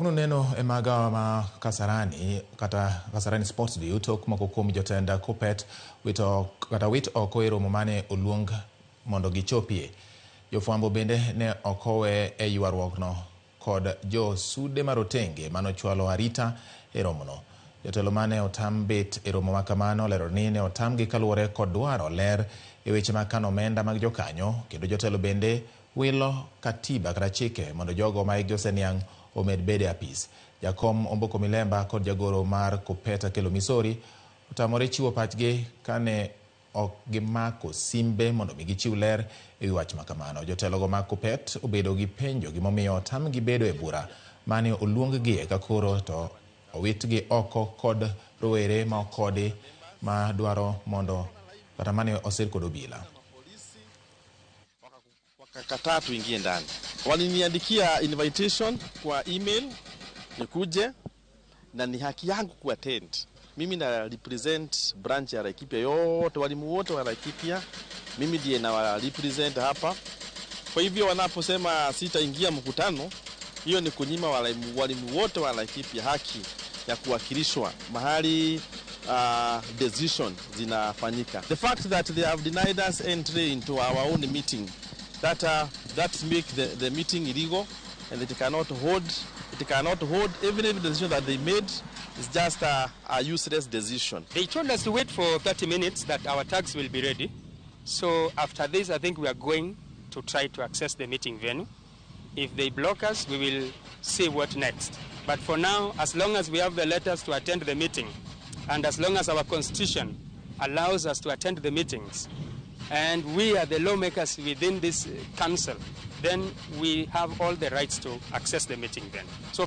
Noneno e magawa ma Kasarani kata Kasarani Sports View tok moko kuom jotenda KUPPET wit oko e romo mane oluong mondo gichopie. Jofwambo bende ne okowe e ywarruok no kod jo sude marotenge manochwalo arita e romono. Jotelo mane otam bet e romo makamano lero ni ne otamgi kaluwore kod dwaro ler e weche mag kano omenda mag jokanyo, kendo jotelo bende wilo katiba kata chike mondo jogo ma hikgi oseniang' omed bede apis. Jakom Omboko Milemba kod jagoro mar KUPPET Kelo Misori otamore chiwo pachgi kane ok gimako simbe mondo gichiw ler e wach makamano. Jotelogo mag KUPPET obedo gi penjo gimomiyo otamgi bedo e bura mane oluonggie ka koro to owitgi oko kod rowere ma okodi ma dwaro mondo kata mane osir kod obila. Wakakataa tuingie ndani. Waliniandikia invitation kwa email nikuje, na ni haki yangu kuattend. Mimi na represent branch ya Laikipia yote, walimu wote wa Laikipia, mimi ndiye na represent hapa. Kwa hivyo wanaposema sitaingia mkutano, hiyo ni kunyima walimu wote wa Laikipia haki ya kuwakilishwa mahali decision zinafanyika. The fact that they have denied us entry into our own meeting, that make the meeting illegal, and it cannot hold. Even if the decision that they made is just a useless decision. They told us to wait for 30 minutes, that our tags will be ready. So after this, I think we are going to try to access the meeting venue. If they block us, we will see what next. But for now, as long as we have the letters to attend the meeting, and as long as our constitution allows us to attend the meetings, and we are the lawmakers within this council, then we have all the rights to access the meeting then. So